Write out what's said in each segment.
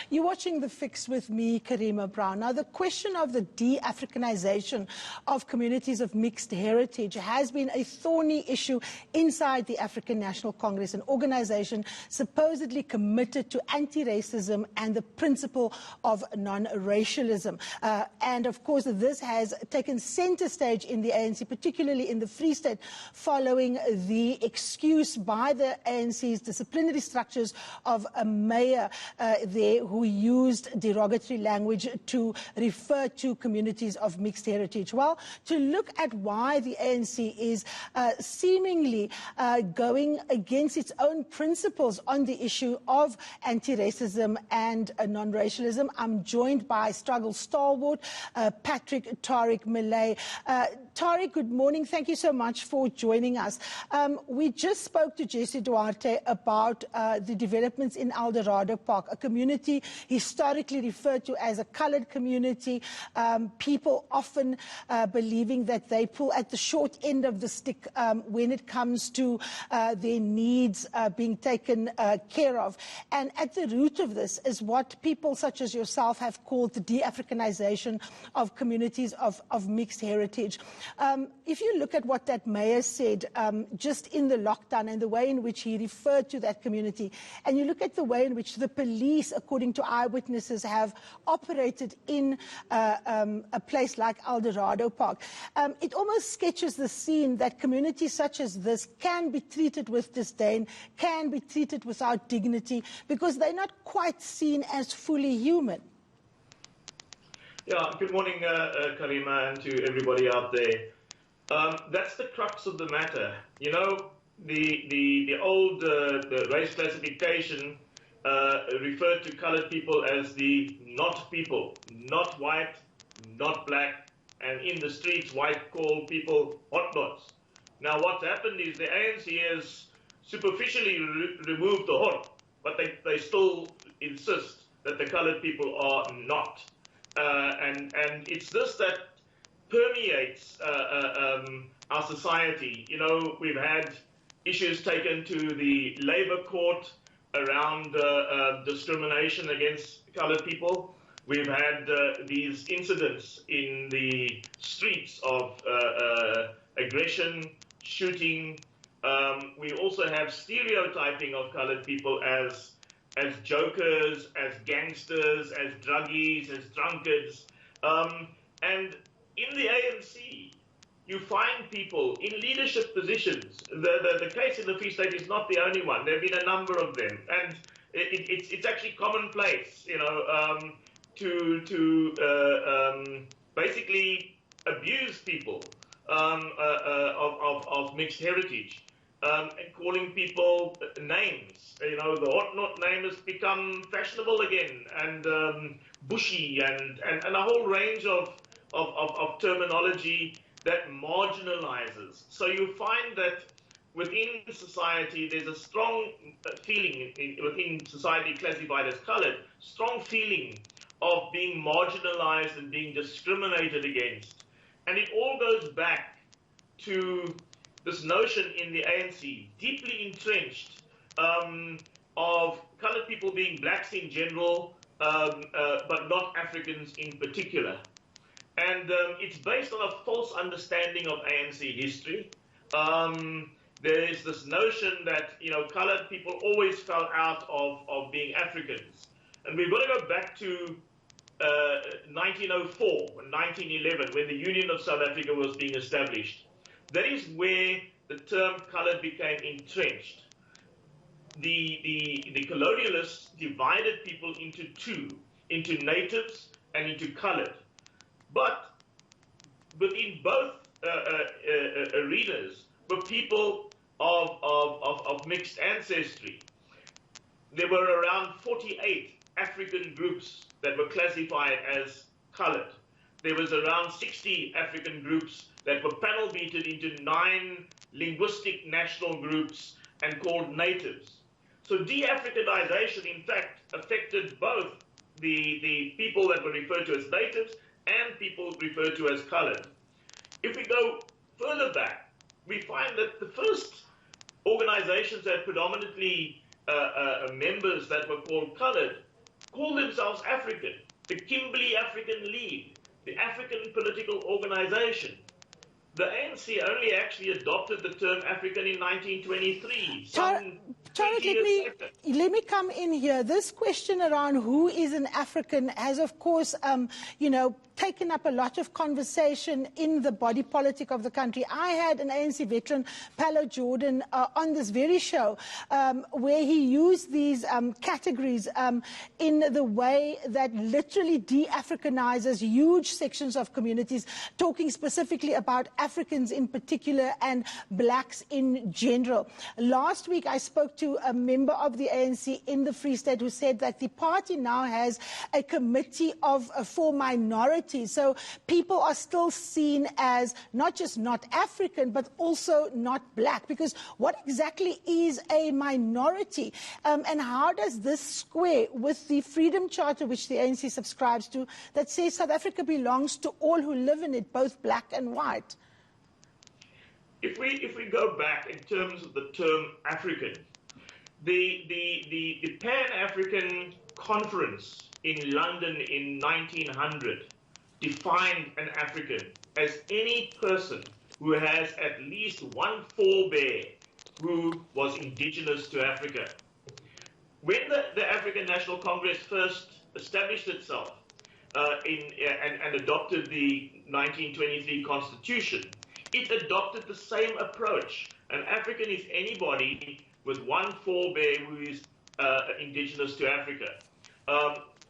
You're watching The Fix with me, Karima Brown. Now, the question of the de-Africanization of communities of mixed heritage has been a thorny issue inside the African National Congress, an organization supposedly committed to anti-racism and the principle of non-racialism. And of course, this has taken center stage in the ANC, particularly in the Free State, following the excuse by the ANC's disciplinary structures of a mayor there who used derogatory language to refer to communities of mixed heritage. Well, to look at why the ANC is seemingly going against its own principles on the issue of anti-racism and non-racialism, I'm joined by struggle stalwart Patric Tariq Mellet. Tariq, good morning. Thank you so much for joining us. We just spoke to Jesse Duarte about the developments in Eldorado Park, a community historically referred to as a colored community, people often believing that they pull at the short end of the stick when it comes to their needs being taken care of. And at the root of this is what people such as yourself have called the de-Africanization of communities of mixed heritage. If you look at what that mayor said just in the lockdown and the way in which he referred to that community, and you look at the way in which the police, according to eyewitnesses, have operated in a place like Eldorado Park, it almost sketches the scene that communities such as this can be treated with disdain, can be treated without dignity, because they're not quite seen as fully human. Yeah, good morning, Karima, and to everybody out there. That's the crux of the matter. You know, the old the race classification referred to colored people as the not people, not white, not black, and in the streets, white call people hotbots. Now, what's happened is the ANC has superficially removed the hot, but they still insist that the colored people are not. And it's this that permeates our society. You know, we've had issues taken to the labor court around discrimination against colored people. We've had these incidents in the streets of aggression, shooting. We also have stereotyping of colored people as jokers, as gangsters, as druggies, as drunkards. And in the ANC, you find people in leadership positions. The case in the Free State is not the only one. There have been a number of them. And it's actually commonplace, you know, to basically abuse people of mixed heritage. And calling people names. You know, the hot name has become fashionable again, and bushy, and a whole range of terminology that marginalizes. So you find that within society there's a strong feeling, within society classified as colored, strong feeling of being marginalized and being discriminated against. And it all goes back to this notion in the ANC, deeply entrenched, of colored people being blacks in general, but not Africans in particular. And it's based on a false understanding of ANC history. There is this notion that, you know, colored people always fell out of being Africans. And we've got to go back to 1904 and 1911, when the Union of South Africa was being established. That is where the term colored became entrenched. The colonialists divided people into two, into natives and into colored. But within both arenas were people of mixed ancestry. There were around 48 African groups that were classified as colored. There was around 60 African groups that were panel beaten into 9 linguistic national groups and called natives. So de-Africanization, in fact, affected both the people that were referred to as natives and people referred to as colored. If we go further back, we find that the first organizations that predominantly members that were called colored call themselves African, the Kimberley African League, the African Political Organization. The ANC only actually adopted the term African in 1923. Tariq, let me come in here. This question around who is an African has, of course, taken up a lot of conversation in the body politic of the country. I had an ANC veteran, Paulo Jordan, on this very show, where he used these categories in the way that literally de-Africanizes huge sections of communities, talking specifically about Africans in particular and blacks in general. Last week, I spoke to a member of the ANC in the Free State who said that the party now has a committee for minorities. So people are still seen as not just not African, but also not black. Because what exactly is a minority? And how does this square with the Freedom Charter, which the ANC subscribes to, that says South Africa belongs to all who live in it, both black and white? If we go back in terms of the term African, the Pan-African Conference in London in 1900 defined an African as any person who has at least one forebear who was indigenous to Africa. When the African National Congress first established itself and adopted the 1923 Constitution, it adopted the same approach. An African is anybody with one forebear who is indigenous to Africa.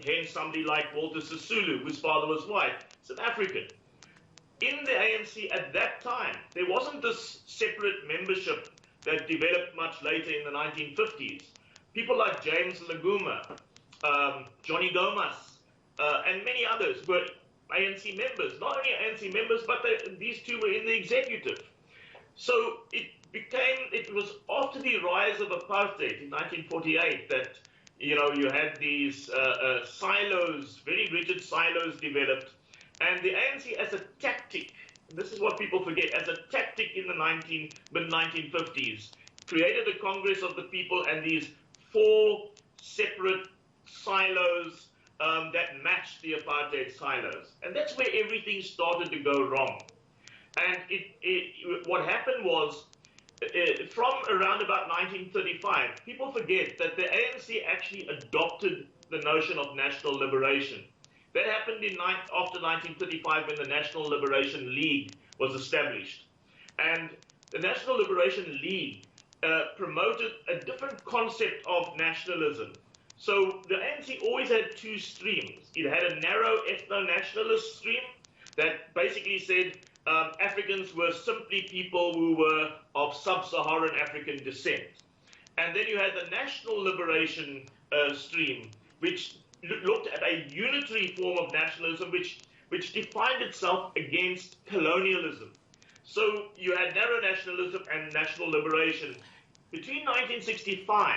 Hence, somebody like Walter Sisulu, whose father was white, is an African. In the ANC at that time, there wasn't this separate membership that developed much later in the 1950s. People like James Laguma, Johnny Gomas, and many others were ANC members. Not only ANC members, but these two were in the executive. So it was after the rise of apartheid in 1948 that you had these silos, very rigid silos developed, and the ANC as a tactic, this is what people forget, as a tactic in the mid-1950s, created a Congress of the People and these four separate silos that matched the apartheid silos. And that's where everything started to go wrong. And what happened was, from around about 1935, people forget that the ANC actually adopted the notion of national liberation. That happened after 1935 when the National Liberation League was established. And the National Liberation League promoted a different concept of nationalism. So the ANC always had two streams. It had a narrow ethno-nationalist stream that basically said Africans were simply people who were of sub-Saharan African descent. And then you had the national liberation stream, which looked at a unitary form of nationalism which defined itself against colonialism. So you had narrow nationalism and national liberation. Between 1965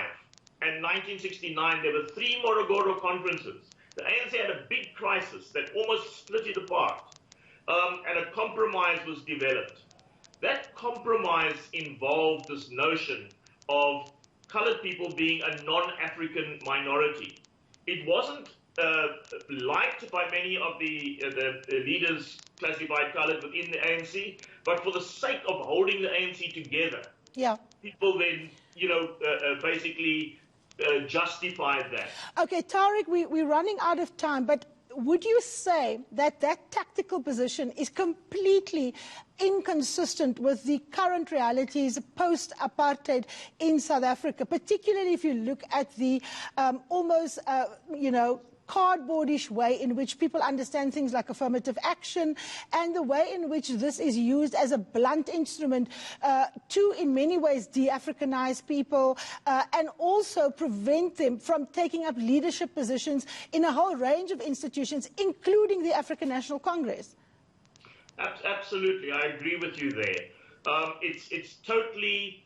and 1969, there were 3 Morogoro conferences. The ANC had a big crisis that almost split it apart. And a compromise was developed. That compromise involved this notion of colored people being a non-African minority. It wasn't liked by many of the leaders classified colored within the ANC, but for the sake of holding the ANC together, people then, basically justified that. Okay, Tariq, we're running out of time, but would you say that that tactical position is completely inconsistent with the current realities post-apartheid in South Africa, particularly if you look at the almost, cardboardish way in which people understand things like affirmative action and the way in which this is used as a blunt instrument to, in many ways, de-Africanize people and also prevent them from taking up leadership positions in a whole range of institutions, including the African National Congress? Absolutely, I agree with you there. It's totally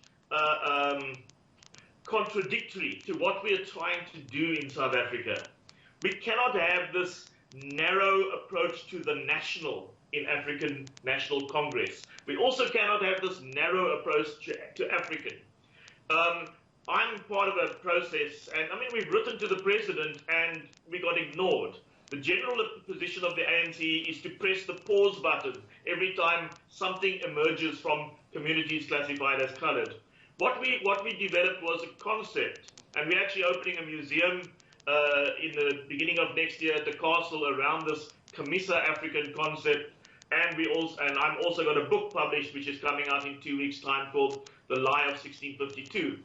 contradictory to what we are trying to do in South Africa. We cannot have this narrow approach to the national in African National Congress. We also cannot have this narrow approach to African. I'm part of a process, and I mean, we've written to the president and we got ignored. The general position of the ANC is to press the pause button every time something emerges from communities classified as coloured. What we developed was a concept, and we're actually opening a museum in the beginning of next year at the castle around this Camisa African concept. And I'm also got a book published which is coming out in 2 weeks' time called The Lie of 1652.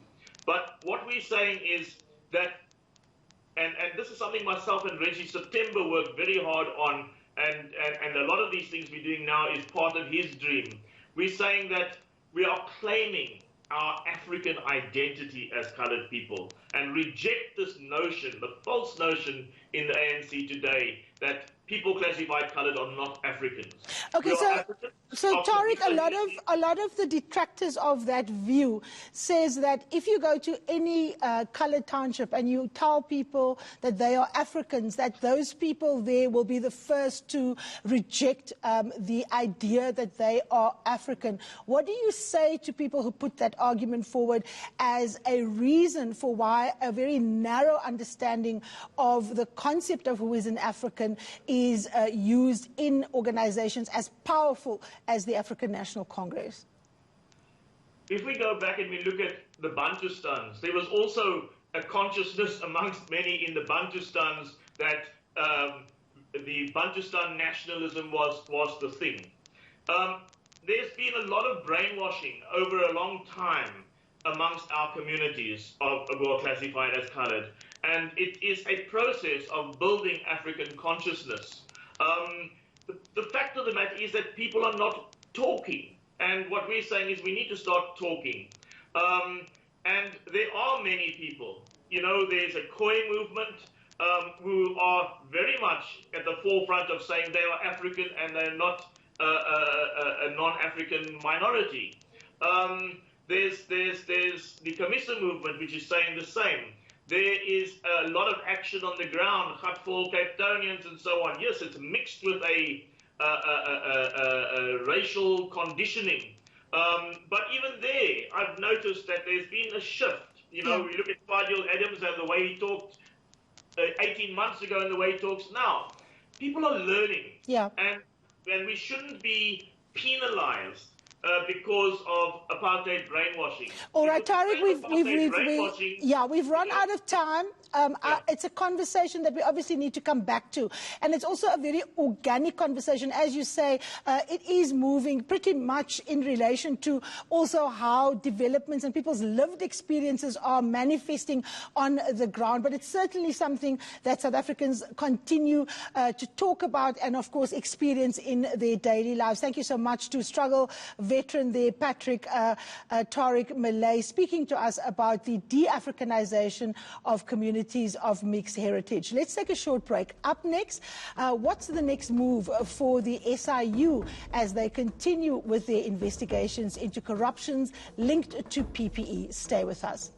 But what we're saying is that, and this is something myself and Reggie September worked very hard on, and a lot of these things we're doing now is part of his dream. We're saying that we are claiming our African identity as coloured people and reject this notion, the false notion in the ANC today, that people classified coloured are not Africans. Okay, so Tariq, a lot of the detractors of that view says that if you go to any coloured township and you tell people that they are Africans, that those people there will be the first to reject the idea that they are African. What do you say to people who put that argument forward as a reason for why a very narrow understanding of the concept of who is an African is used in organizations as powerful as the African National Congress? If we go back and we look at the Bantustans, there was also a consciousness amongst many in the Bantustans that the Bantustan nationalism was the thing. There's been a lot of brainwashing over a long time amongst our communities who are classified as coloured. And it is a process of building African consciousness. The fact of the matter is that people are not talking. And what we're saying is we need to start talking. And there are many people. You know, there's a Khoi movement who are very much at the forefront of saying they are African and they're not a non-African minority. There's the Camisa movement, which is saying the same. There is a lot of action on the ground, Gatful, Cape Townians, and so on. Yes, it's mixed with a racial conditioning. But even there, I've noticed that there's been a shift. You know, we look at Fadil Adams and the way he talked 18 months ago and the way he talks now. People are learning. Yeah. And we shouldn't be penalized because of apartheid brainwashing. All right, Tariq, we've run out of time. It's a conversation that we obviously need to come back to. And it's also a very organic conversation. As you say, it is moving pretty much in relation to also how developments and people's lived experiences are manifesting on the ground. But it's certainly something that South Africans continue to talk about and, of course, experience in their daily lives. Thank you so much to struggle veteran there, Patric Tariq Mellet, speaking to us about the de-Africanization of communities of mixed heritage. Let's take a short break. Up next, what's the next move for the SIU as they continue with their investigations into corruptions linked to PPE? Stay with us.